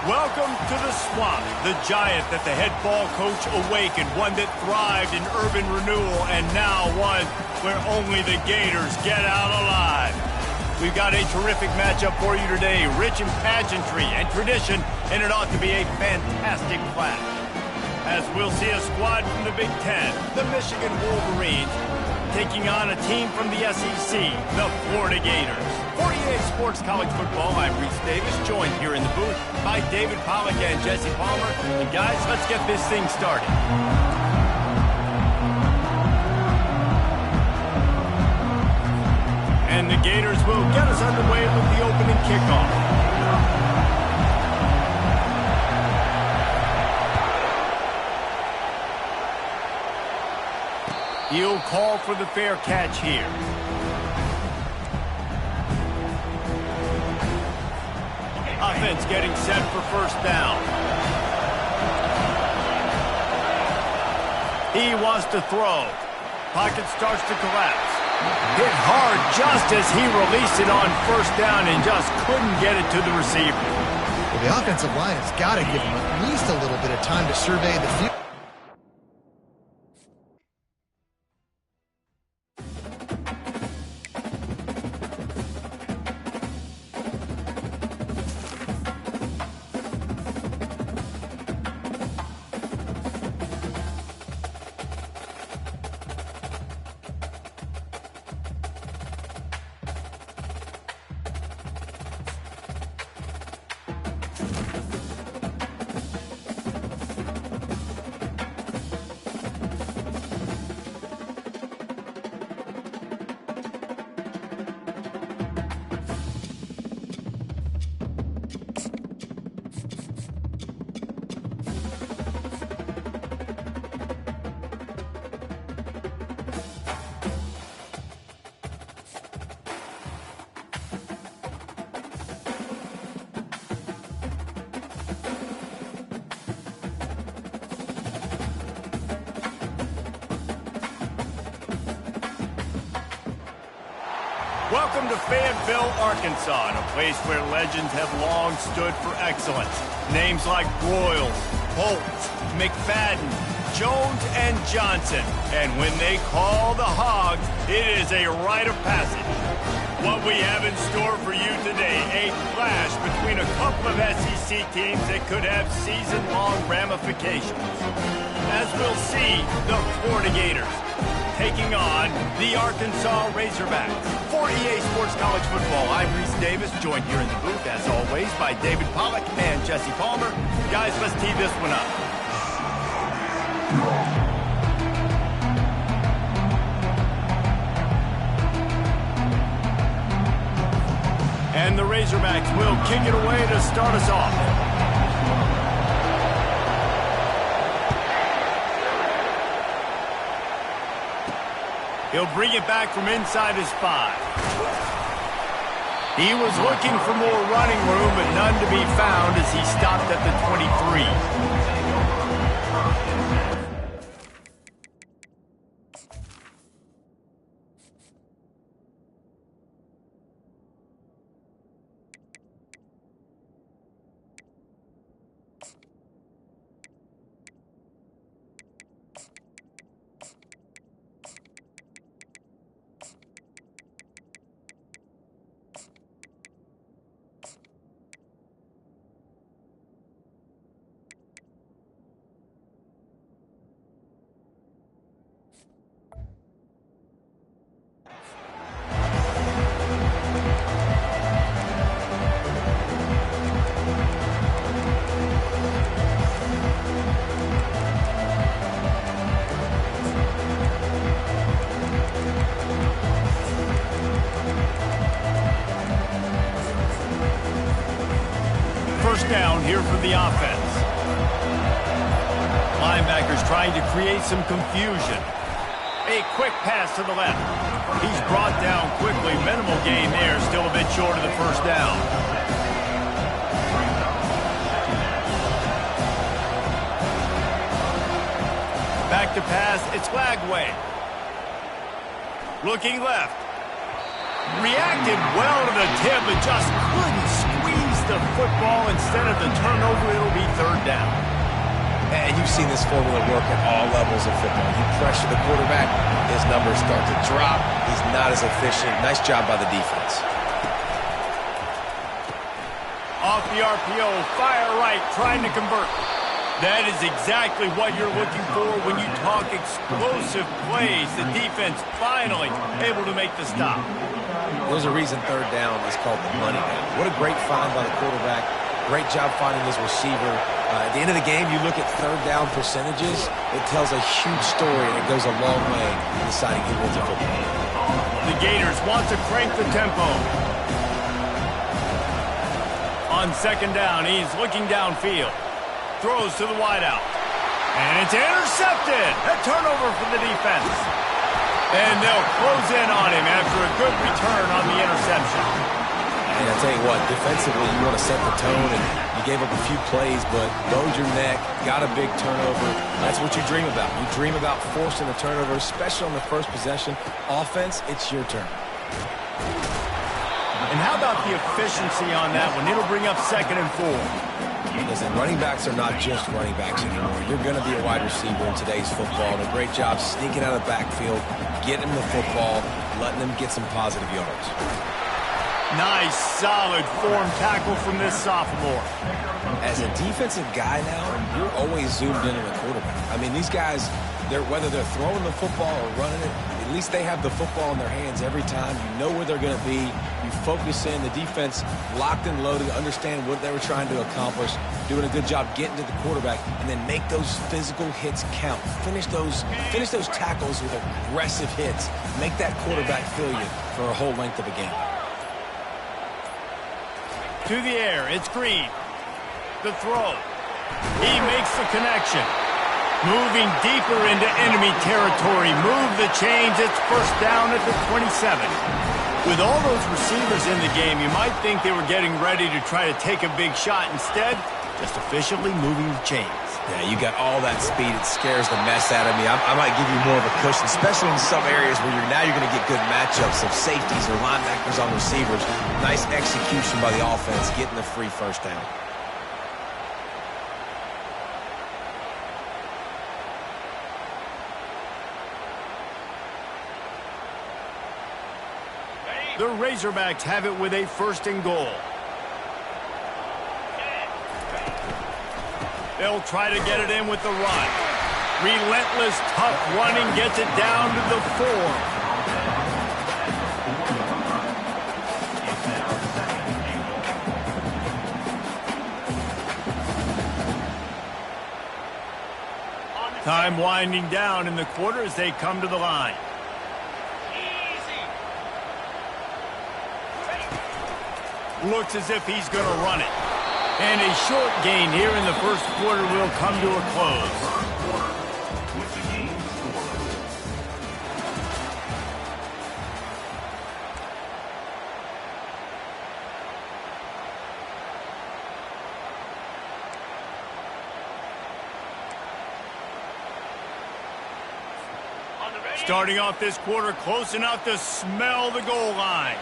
Welcome to the Swamp, the giant that the head ball coach awakened, one that thrived in urban renewal, and now one where only the Gators get out alive. We've got a terrific matchup for you today, rich in pageantry and tradition, and it ought to be a fantastic clash. As we'll see a squad from the Big Ten, the Michigan Wolverines, taking on a team from the SEC, the Florida Gators. 48 Sports College Football, I'm Reese Davis, joined here in the booth by David Pollack and Jesse Palmer. And guys, let's get this thing started. And the Gators will get us underway with the opening kickoff. He'll call for the fair catch here. Offense getting set for first down. He wants to throw. Pocket starts to collapse. Hit hard just as he released it on first down and just couldn't get it to the receiver. Well, the offensive line has got to give him at least a little bit of time to survey the field. Welcome to Fayetteville, Arkansas, a place where legends have long stood for excellence. Names like Broyles, Holtz, McFadden, Jones, and Johnson. And when they call the Hogs, it is a rite of passage. What we have in store for you today, a clash between a couple of SEC teams that could have season-long ramifications. As we'll see, the Florida Gators taking on the Arkansas Razorbacks. 48 Sports College Football, I'm Reese Davis, joined here in the booth, as always, by David Pollack and Jesse Palmer. Guys, let's tee this one up. And the Razorbacks will kick it away to start us off. He'll bring it back from inside his 5. He was looking for more running room, but none to be found as he stopped at the 23. Down here for the offense. Linebackers trying to create some confusion. A quick pass to the left. He's brought down quickly. Minimal gain there, still a bit short of the first down. Back to pass, it's Lagway. Looking left. Reacted well to the tip, but just couldn't squeeze the football. Instead of the turnover, it'll be third down. And you've seen this formula work at all levels of football. You pressure the quarterback, his numbers start to drop. He's not as efficient. Nice job by the defense. Off the RPO, fire right, trying to convert. That is exactly what you're looking for when you talk explosive plays. The defense finally able to make the stop. There's a reason third down is called the money down. What a great find by the quarterback. Great job finding his receiver. At the end of the game, you look at third down percentages. It tells a huge story, and it goes a long way in deciding who wins a football. The Gators want to crank the tempo. On second down, he's looking downfield. Throws to the wideout. And it's intercepted. A turnover for the defense. And they'll close in on him after a good return on the interception. And I tell you what, defensively, you want to set the tone, and you gave up a few plays, but bowed your neck, got a big turnover. That's what you dream about. You dream about forcing a turnover, especially on the first possession. Offense, it's your turn. And how about the efficiency on that one? It'll bring up 2nd and 4. Listen, running backs are not just running backs anymore. You're going to be a wide receiver in today's football, and a great job sneaking out of the backfield, getting the football, letting them get some positive yards. Nice, solid form tackle from this sophomore. As a defensive guy now, you're always zoomed in on the quarterback. I mean, these guys, whether they're throwing the football or running it, at least they have the football in their hands every time. You know where they're going to be. You focus in. The defense locked and loaded, understand what they were trying to accomplish, doing a good job getting to the quarterback, and then make those physical hits count. Finish those tackles with aggressive hits. Make that quarterback feel you for a whole length of a game. To the air, it's Green. The throw. He makes the connection. Moving deeper into enemy territory. Move the chains. It's first down at the 27. With all those receivers in the game, you might think they were getting ready to try to take a big shot. Instead, just efficiently moving the chains. Yeah, you got all that speed. It scares the mess out of me. I might give you more of a cushion, especially in some areas where you're going to get good matchups of safeties or linebackers on receivers. Nice execution by the offense, getting the free first down. The Razorbacks have it with a 1st and goal. They'll try to get it in with the run. Relentless, tough running gets it down to the 4. Time winding down in the quarter as they come to the line. Looks as if he's going to run it. And a short gain here in the first quarter will come to a close. Starting off this quarter close enough to smell the goal line.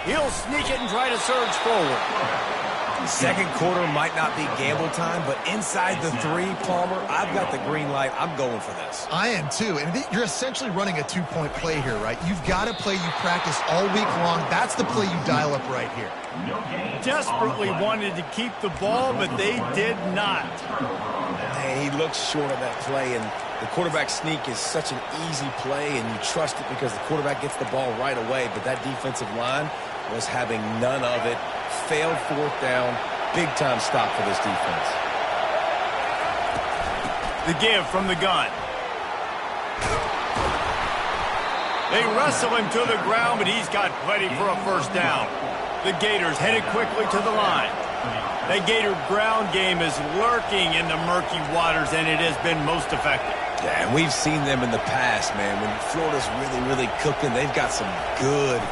He'll sneak it and try to surge forward. Second quarter might not be gamble time, but inside the 3, Palmer, I've got the green light. I'm going for this. I am too. And you're essentially running a 2-point play here, right? You've got a play you practice all week long. That's the play you dial up right here. Desperately wanted to keep the ball, but they did not. Man, he looks short of that play, and the quarterback sneak is such an easy play, and you trust it because the quarterback gets the ball right away, but that defensive line was having none of it. Failed 4th down. Big-time stop for this defense. The give from the gun. They wrestle him to the ground, but he's got plenty for a first down. The Gators headed quickly to the line. The Gator ground game is lurking in the murky waters, and it has been most effective. Yeah, and we've seen them in the past, man. When Florida's really cooking, they've got some good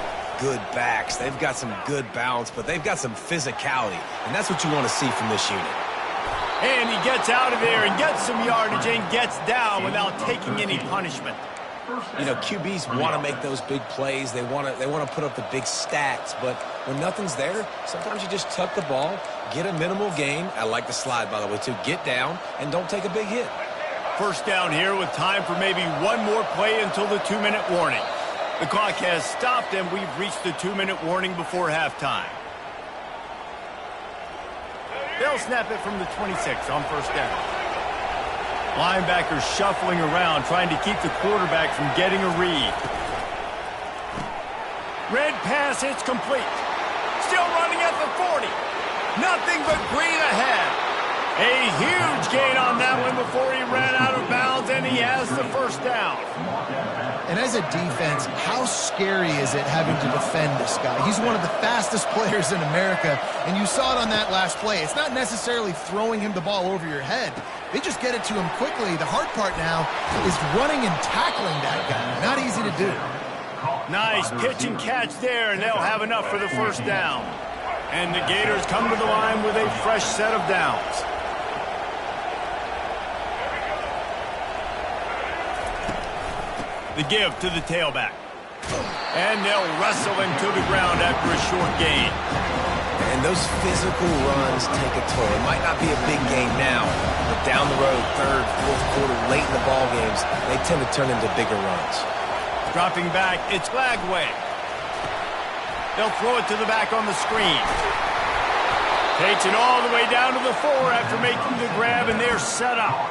backs. They've got some good balance, but they've got some physicality, and that's what you want to see from this unit. And he gets out of there and gets some yardage and gets down without taking any punishment. You know, QBs want to make those big plays. They want to put up the big stats. But when nothing's there, sometimes you just tuck the ball, get a minimal gain. I like the slide, by the way, too. Get down and don't take a big hit. First down here with time for maybe one more play until the 2-minute warning. The clock has stopped, and we've reached the 2-minute warning before halftime. They'll snap it from the 26 on first down. Linebackers shuffling around, trying to keep the quarterback from getting a read. Red pass, it's complete. Still running at the 40. Nothing but green ahead. A huge gain on that one before he ran out of bounds, and he has the first down. And as a defense, how scary is it having to defend this guy? He's one of the fastest players in America, and you saw it on that last play. It's not necessarily throwing him the ball over your head. They just get it to him quickly. The hard part now is running and tackling that guy. Not easy to do. Nice pitch and catch there, and they'll have enough for the first down. And the Gators come to the line with a fresh set of downs. The give to the tailback. And they'll wrestle him to the ground after a short gain. And those physical runs take a toll. It might not be a big gain now, but down the road, third, fourth quarter, late in the ball games, they tend to turn into bigger runs. Dropping back, it's Lagway. They'll throw it to the back on the screen. Takes it all the way down to the 4 after making the grab, and they're set up.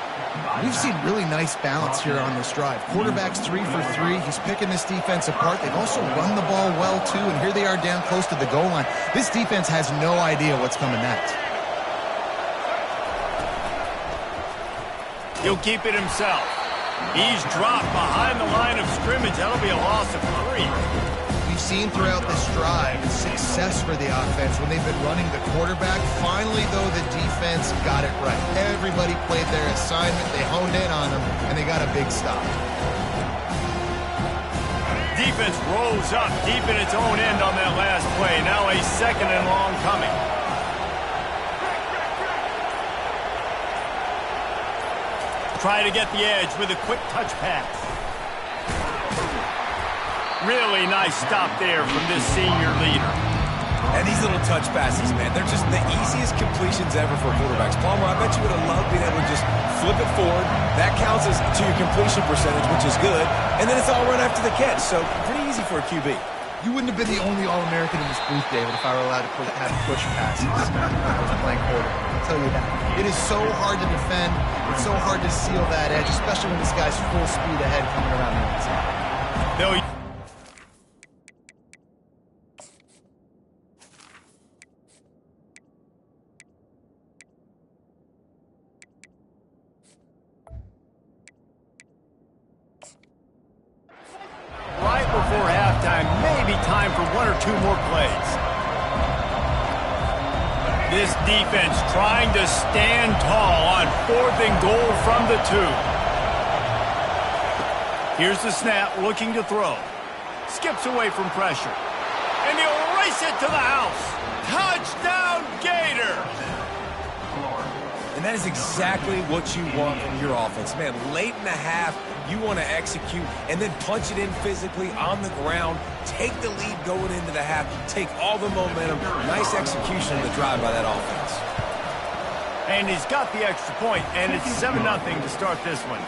We've seen really nice balance here on this drive. Quarterback's 3 for 3. He's picking this defense apart. They've also run the ball well, too, and here they are down close to the goal line. This defense has no idea what's coming next. He'll keep it himself. He's dropped behind the line of scrimmage. That'll be a loss of 3. We've seen throughout this drive success for the offense when they've been running the quarterback. Finally, though, the defense got it right. Everybody played their assignment. They honed in on them, and they got a big stop. Defense rolls up deep in its own end on that last play. Now a 2nd and long coming. Try to get the edge with a quick touch pass. Really nice stop there from this senior leader. And these little touch passes, man, they're just the easiest completions ever for quarterbacks. Palmer, I bet you would have loved being able to just flip it forward. That counts as to your completion percentage, which is good. And then it's all run after the catch, so pretty easy for a QB. You wouldn't have been the only All-American in this booth, David, if I were allowed to have push passes when I was playing quarterback. I'll tell you that. It is so hard to defend. It's so hard to seal that edge, especially when this guy's full speed ahead coming around the inside. They'll right before halftime, maybe time for 1 or 2 more plays. This defense trying to stand tall on 4th and goal from the 2. Here's the snap, looking to throw. Skips away from pressure. And he'll race it to the house. Touchdown, Gators! And that is exactly what you want from your offense. Man, late in the half, you want to execute and then punch it in physically on the ground, take the lead going into the half, take all the momentum. Nice execution of the drive by that offense. And he's got the extra point, and it's 7-0 to start this one.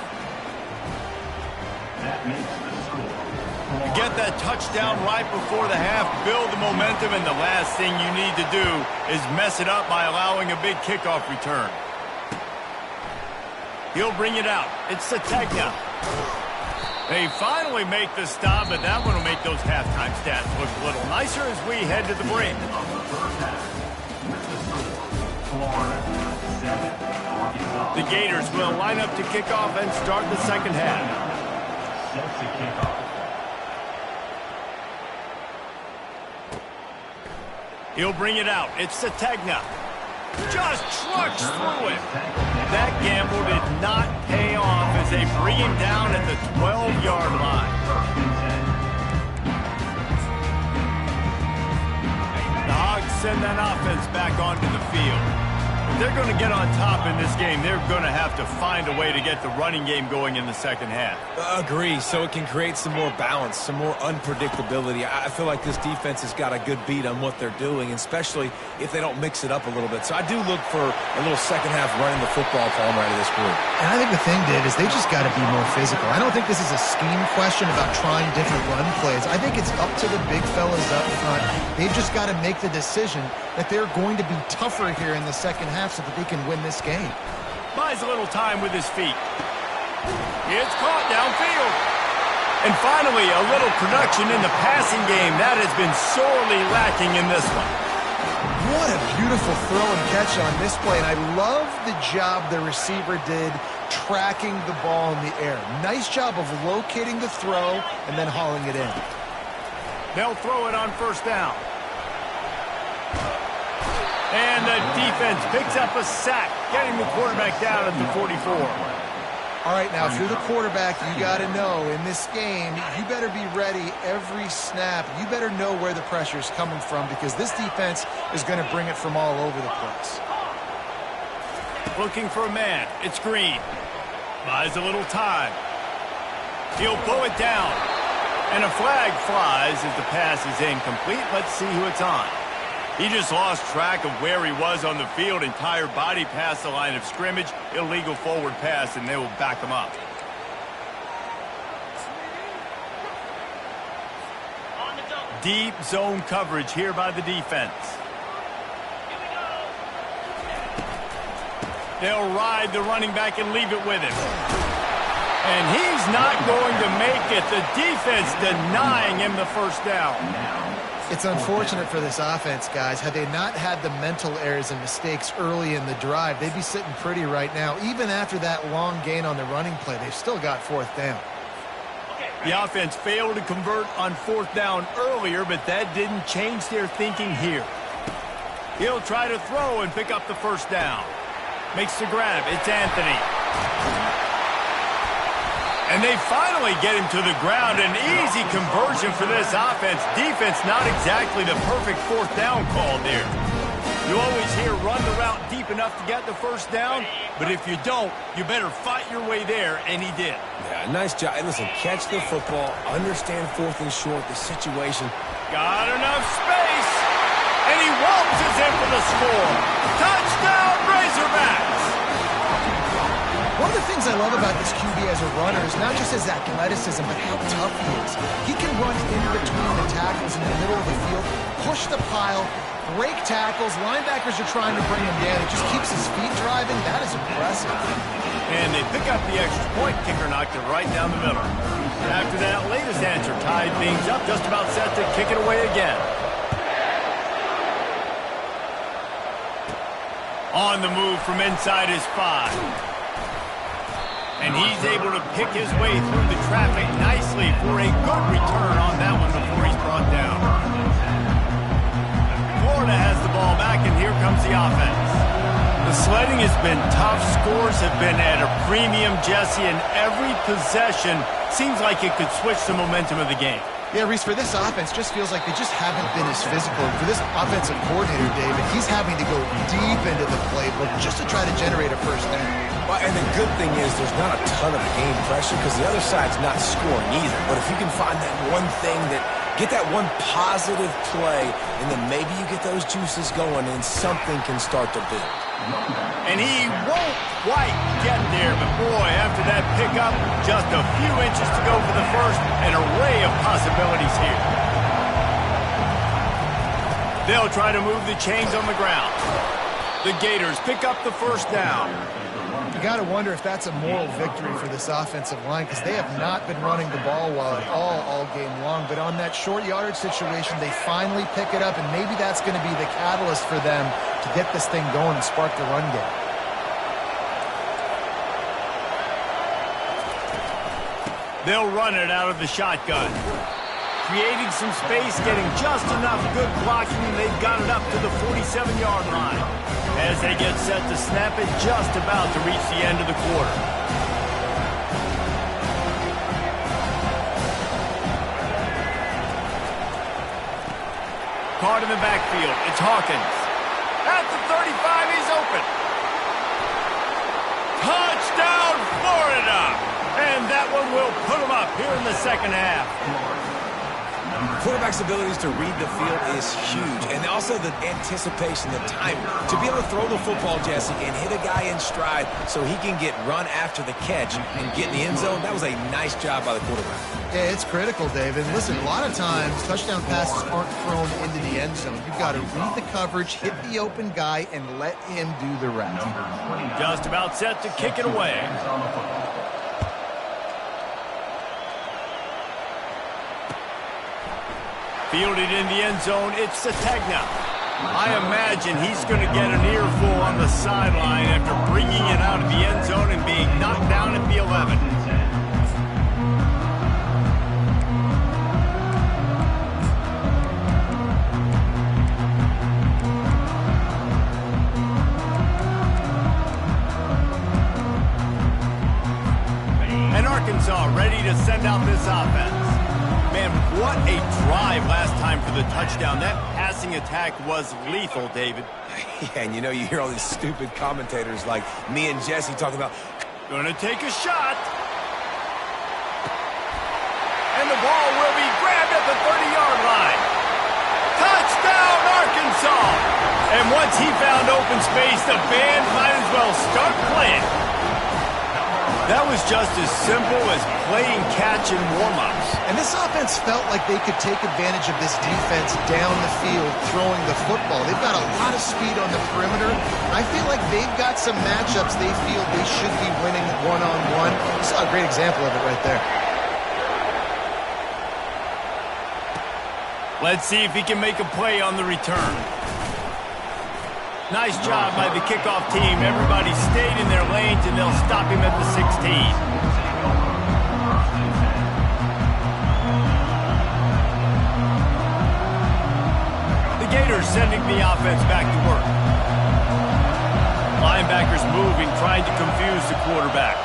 You get that touchdown right before the half, build the momentum, and the last thing you need to do is mess it up by allowing a big kickoff return. He'll bring it out. It's Sategna. They finally make the stop, but that one will make those halftime stats look a little nicer as we head to the break. The Gators will line up to kick off and start the second half. He'll bring it out. It's Sategna. Just trucks through it. That gamble did not pay off as they bring him down at the 12-yard line. The Hogs send that offense back onto the field. If they're going to get on top in this game, they're going to have to find a way to get the running game going in the second half. Agree, so it can create some more balance, some more unpredictability. I feel like this defense has got a good beat on what they're doing, especially if they don't mix it up a little bit. So I do look for a little second half running the football palm right of this group. And I think the thing, Dave, is they just got to be more physical. I don't think this is a scheme question about trying different run plays. I think it's up to the big fellas up front. They've just got to make the decision that they're going to be tougher here in the second half so that they can win this game. Buys a little time with his feet. It's caught downfield. And finally, a little production in the passing game. That has been sorely lacking in this one. What a beautiful throw and catch on this play. And I love the job the receiver did tracking the ball in the air. Nice job of locating the throw and then hauling it in. They'll throw it on first down. And the defense picks up a sack, getting the quarterback down at the 44. All right, now, if you're the quarterback, you got to know in this game, you better be ready every snap. You better know where the pressure is coming from because this defense is going to bring it from all over the place. Looking for a man. It's Green. Buys a little time. He'll pull it down. And a flag flies as the pass is incomplete. Let's see who it's on. He just lost track of where he was on the field. Entire body past the line of scrimmage. Illegal forward pass, and they will back him up. Deep zone coverage here by the defense. They'll ride the running back and leave it with him. And he's not going to make it. The defense denying him the first down. It's unfortunate for this offense, guys. Had they not had the mental errors and mistakes early in the drive, they'd be sitting pretty right now. Even after that long gain on the running play, they've still got fourth down. The offense failed to convert on fourth down earlier, but that didn't change their thinking here. He'll try to throw and pick up the first down. Makes the grab. It's Anthony. And they finally get him to the ground. An easy conversion for this offense. Defense not exactly the perfect fourth down call there. You always hear run the route deep enough to get the first down, but if you don't, you better fight your way there, and he did. Yeah, nice job. And listen, catch the football, understand fourth and short, the situation. Got enough space, and he waltzes in for the score. Touchdown, Razorbacks! One of the things I love about this QB as a runner is not just his athleticism, but how tough he is. He can run in between the tackles in the middle of the field, push the pile, break tackles. Linebackers are trying to bring him down. It just keeps his feet driving. That is impressive. And they pick up the extra point. Kicker knocked it right down the middle. After that latest answer tied things up, just about set to kick it away again. On the move from inside his 5. And he's able to pick his way through the traffic nicely for a good return on that one before he's brought down. Florida has the ball back, and here comes the offense. The sledding has been tough. Scores have been at a premium, Jesse, and every possession seems like it could switch the momentum of the game. Yeah, Reese, for this offense, just feels like they just haven't been as physical. For this offensive coordinator, David, he's having to go deep into the playbook just to try to generate a first down. Well, and the good thing is there's not a ton of game pressure because the other side's not scoring either. But if you can find that one thing get that one positive play, and then maybe you get those juices going and something can start to build. And he won't quite get there, but boy, after that pickup, just a few inches to go for the first, an array of possibilities here. They'll try to move the chains on the ground. The Gators pick up the first down. You got to wonder if that's a moral victory for this offensive line because they have not been running the ball well at all game long. But on that short yardage situation, they finally pick it up, and maybe that's going to be the catalyst for them to get this thing going and spark the run game. They'll run it out of the shotgun. Creating some space, getting just enough good blocking, and they've got it up to the 47-yard line. As they get set to snap it, just about to reach the end of the quarter. Caught in the backfield, it's Hawkins. At the 35, he's open. Touchdown, Florida! And that one will put them up here in the second half. Quarterback's abilities to read the field is huge, and also the anticipation, the timing. To be able to throw the football, Jesse, and hit a guy in stride so he can get run after the catch and get in the end zone, that was a nice job by the quarterback. Yeah, it's critical, David. Listen, a lot of times touchdown passes aren't thrown into the end zone. You've got to read the coverage, hit the open guy, and let him do the rest. Just about set to kick it away. Fielded in the end zone, it's Sategna. I imagine he's going to get an earful on the sideline after bringing it out of the end zone and being knocked down at the 11. And Arkansas ready to send out this offense. Man, what a drive last time for the touchdown. That passing attack was lethal, David. Yeah, and you know, you hear all these stupid commentators like me and Jesse talking about, gonna take a shot. And the ball will be grabbed at the 30-yard line. Touchdown, Arkansas! And once he found open space, the band might as well start playing. That was just as simple as playing catch in warm-ups. And this offense felt like they could take advantage of this defense down the field throwing the football. They've got a lot of speed on the perimeter. I feel like they've got some matchups they feel they should be winning one-on-one. You saw a great example of it right there. Let's see if he can make a play on the return. Nice job by the kickoff team. Everybody stayed in their lanes, and they'll stop him at the 16. The Gators sending the offense back to work. Linebackers moving, trying to confuse the quarterback.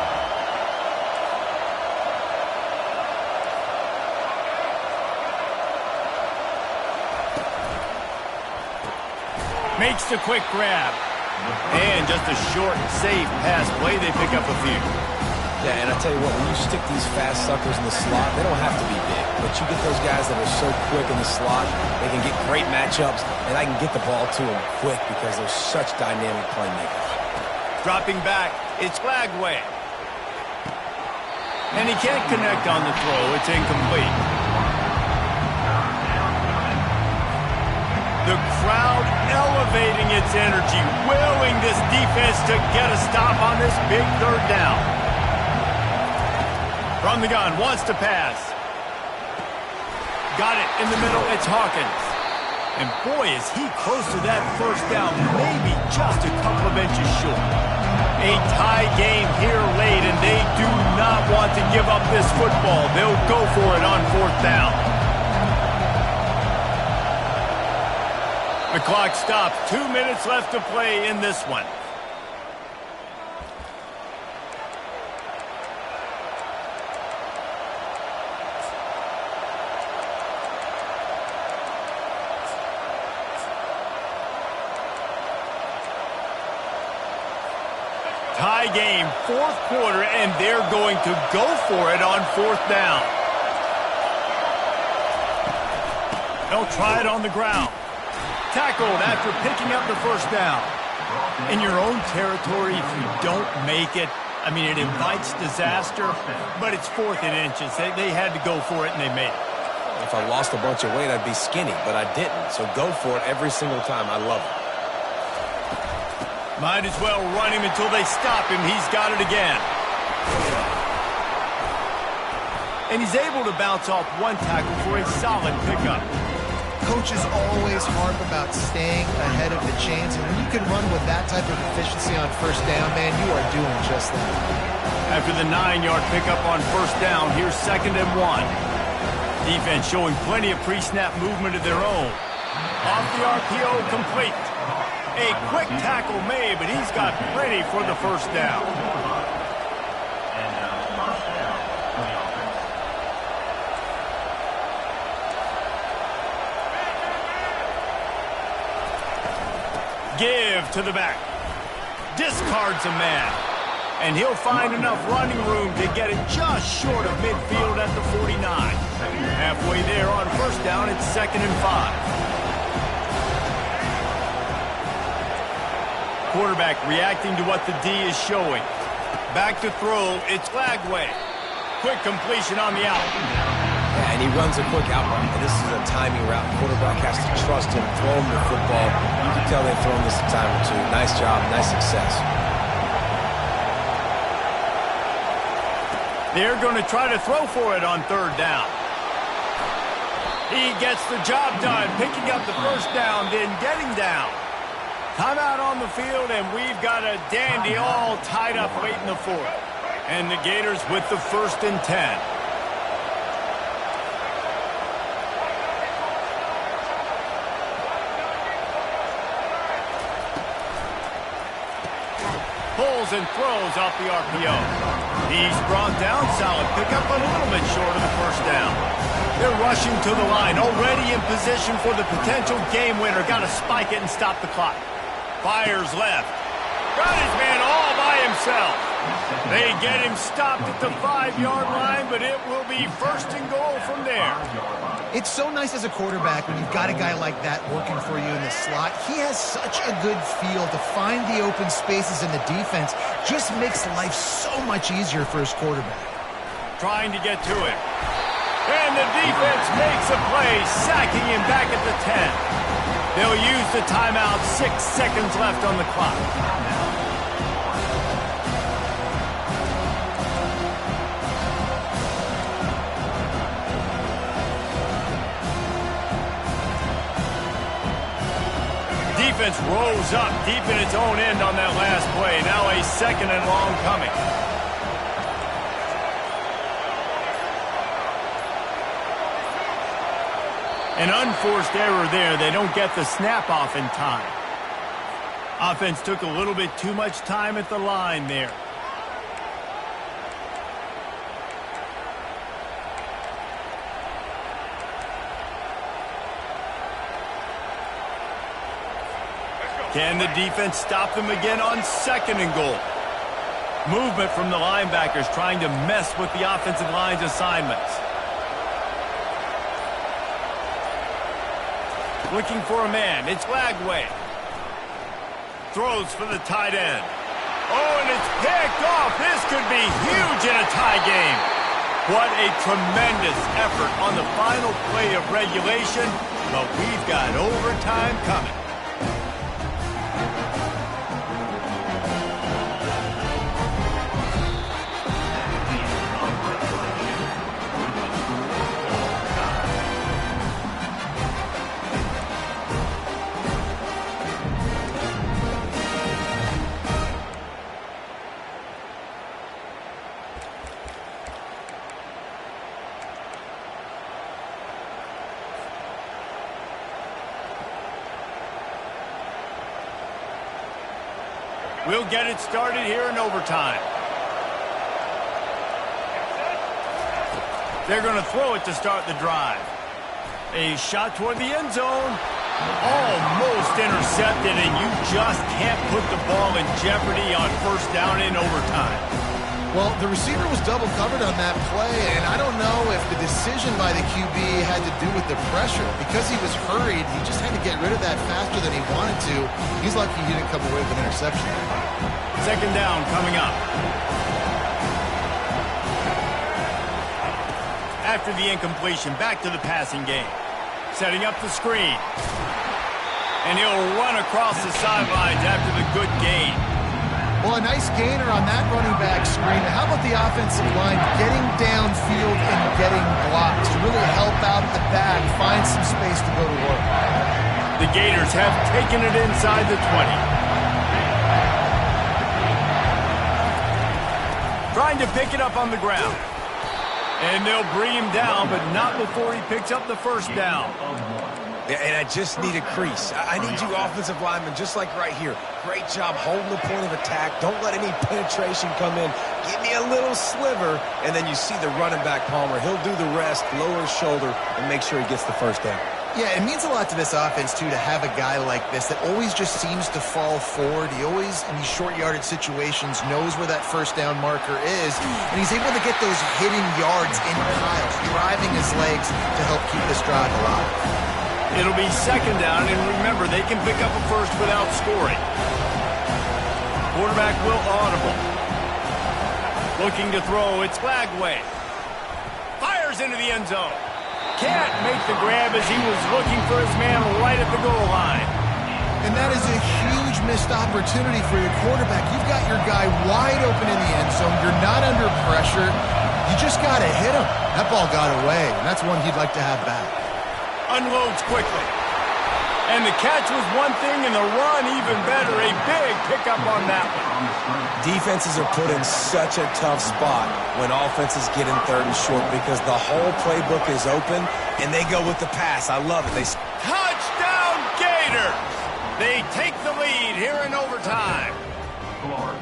Makes the quick grab. And just a short, safe pass play. They pick up a few. Yeah, and I tell you what, when you stick these fast suckers in the slot, they don't have to be big. But you get those guys that are so quick in the slot, they can get great matchups, and I can get the ball to them quick because they're such dynamic playmakers. Dropping back, it's Flagway. And he can't connect on the throw. It's incomplete. The crowd elevating its energy, willing this defense to get a stop on this big third down. From the gun, wants to pass. Got it in the middle, it's Hawkins. And boy, is he close to that first down, maybe just a couple of inches short. A tie game here late, and they do not want to give up this football. They'll go for it on fourth down. The clock stops. 2 minutes left to play in this one. Tie game, fourth quarter, and they're going to go for it on fourth down. They'll try it on the ground. Tackled after picking up the first down. In your own territory, if you don't make it, I mean, it invites disaster, but it's 4th and inches. They had to go for it, and they made it. If I lost a bunch of weight, I'd be skinny, but I didn't. So go for it every single time. I love it. Might as well run him until they stop him. He's got it again. And he's able to bounce off one tackle for a solid pickup. Coaches always harp about staying ahead of the chains, and when you can run with that type of efficiency on first down, man, you are doing just that. After the 9-yard pickup on first down, here's 2nd and 1. Defense showing plenty of pre-snap movement of their own. Off the RPO, complete. A quick tackle made, but he's got plenty for the first down. Give to the back. Discards a man. and he'll find enough running room to get it just short of midfield at the 49. Halfway there on first down, it's 2nd and 5. Quarterback reacting to what the D is showing. Back to throw, it's Lagway. Quick completion on the out. Yeah, and he runs a quick out route. And this is a timing route. Quarterback has to trust him, throw him the football. You can tell they've thrown this a time or two. Nice job, nice success. They're going to try to throw for it on 3rd down. He gets the job done, picking up the first down, then getting down. Timeout on the field, and we've got a dandy all tied up late in the 4th. And the Gators with the 1st and 10. Pulls and throws off the RPO. He's brought down, solid pickup, but a little bit short of the first down. They're rushing to the line, already in position for the potential game winner. Got to spike it and stop the clock. Fires left. Got his man all by himself. They get him stopped at the 5-yard line, but it will be 1st and goal from there. It's so nice as a quarterback when you've got a guy like that working for you in the slot. He has such a good feel to find the open spaces in the defense. Just makes life so much easier for his quarterback. Trying to get to it. And the defense makes a play, sacking him back at the 10. They'll use the timeout, 6 seconds left on the clock. Defense rolls up deep in its own end on that last play. Now a 2nd and long coming. An unforced error there. They don't get the snap off in time. Offense took a little bit too much time at the line there. Can the defense stop them again on 2nd and goal? Movement from the linebackers trying to mess with the offensive line's assignments. Looking for a man. It's Lagway. Throws for the tight end. Oh, and it's picked off. This could be huge in a tie game. What a tremendous effort on the final play of regulation. But we've got overtime coming. We'll get it started here in overtime. They're going to throw it to start the drive. A shot toward the end zone. Almost intercepted, and you just can't put the ball in jeopardy on 1st down in overtime. Well, the receiver was double covered on that play, and I don't know if the decision by the QB had to do with the pressure. Because he was hurried, he just had to get rid of that faster than he wanted to. He's lucky he didn't come away with an interception. 2nd down coming up. After the incompletion, back to the passing game. Setting up the screen. And he'll run across the sidelines after the good gain. Well, a nice gainer on that running back screen. How about the offensive line getting downfield and getting blocks to really help out the back, find some space to go to work? The Gators have taken it inside the 20. Trying to pick it up on the ground. And they'll bring him down, but not before he picks up the 1st down. And I just need a crease. I need you offensive linemen, just like right here. Great job holding the point of attack. Don't let any penetration come in. Give me a little sliver, and then you see the running back, Palmer. He'll do the rest, lower his shoulder, and make sure he gets the first down. Yeah, it means a lot to this offense, too, to have a guy like this that always just seems to fall forward. He always, in these short yardage situations, knows where that first down marker is, and he's able to get those hidden yards in piles, driving his legs to help keep this drive alive. It'll be second down, and remember, they can pick up a first without scoring. Quarterback will audible. Looking to throw, it's Lagway. Fires into the end zone. Can't make the grab as he was looking for his man right at the goal line. And that is a huge missed opportunity for your quarterback. You've got your guy wide open in the end zone. You're not under pressure. You just got to hit him. That ball got away, and that's one he'd like to have back. Unloads quickly. And the catch was one thing, and the run even better. A big pickup on that one. Defenses are put in such a tough spot when offenses get in third and short because the whole playbook is open, and they go with the pass. I love it. Touchdown, Gators! They take the lead here in overtime.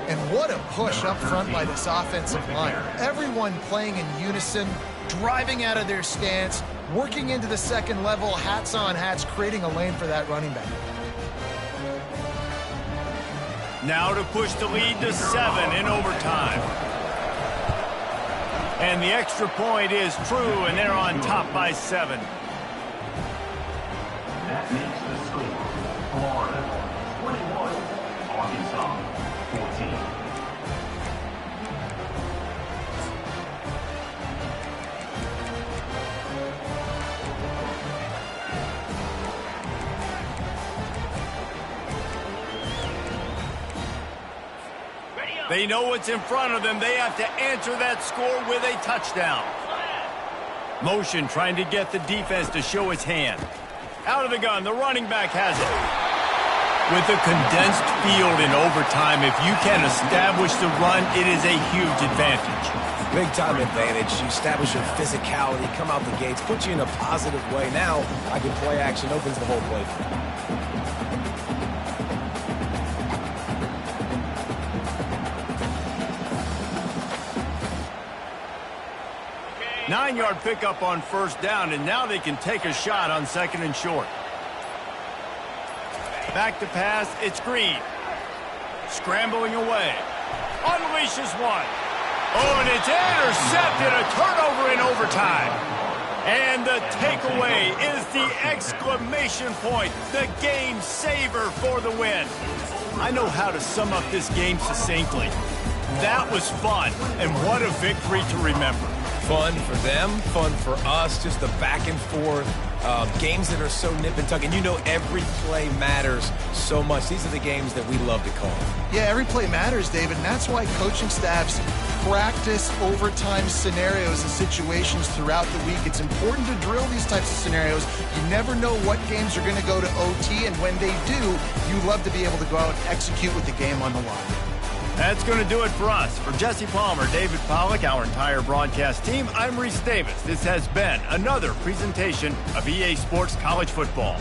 And what a push up front by this offensive line. Everyone playing in unison, driving out of their stance, working into the second level, hats on hats, creating a lane for that running back. Now to push the lead to 7 in overtime. And the extra point is true, and they're on top by 7. That makes the score Florida 21, Arkansas 14. They know what's in front of them. They have to answer that score with a touchdown. Motion trying to get the defense to show its hand. Out of the gun, the running back has it. With a condensed field in overtime, if you can establish the run, it is a huge advantage. Big-time advantage. You establish your physicality, come out the gates, put you in a positive way. Now, I can play action, opens the whole play for you. 9-yard pickup on first down, and now they can take a shot on second and short. Back to pass, it's Green. Scrambling away. Unleashes one. Oh, and it's intercepted, a turnover in overtime. And the takeaway is the exclamation point, the game saver for the win. I know how to sum up this game succinctly. That was fun, and what a victory to remember. Fun for them, fun for us, just the back and forth, games that are so nip and tuck, and you know every play matters so much. These are the games that we love to call. Yeah, every play matters, David, and that's why coaching staffs practice overtime scenarios and situations throughout the week. It's important to drill these types of scenarios. You never know what games are going to go to OT, and when they do, you love to be able to go out and execute with the game on the line. That's going to do it for us. For Jesse Palmer, David Pollack, our entire broadcast team, I'm Reese Davis. This has been another presentation of EA Sports College Football.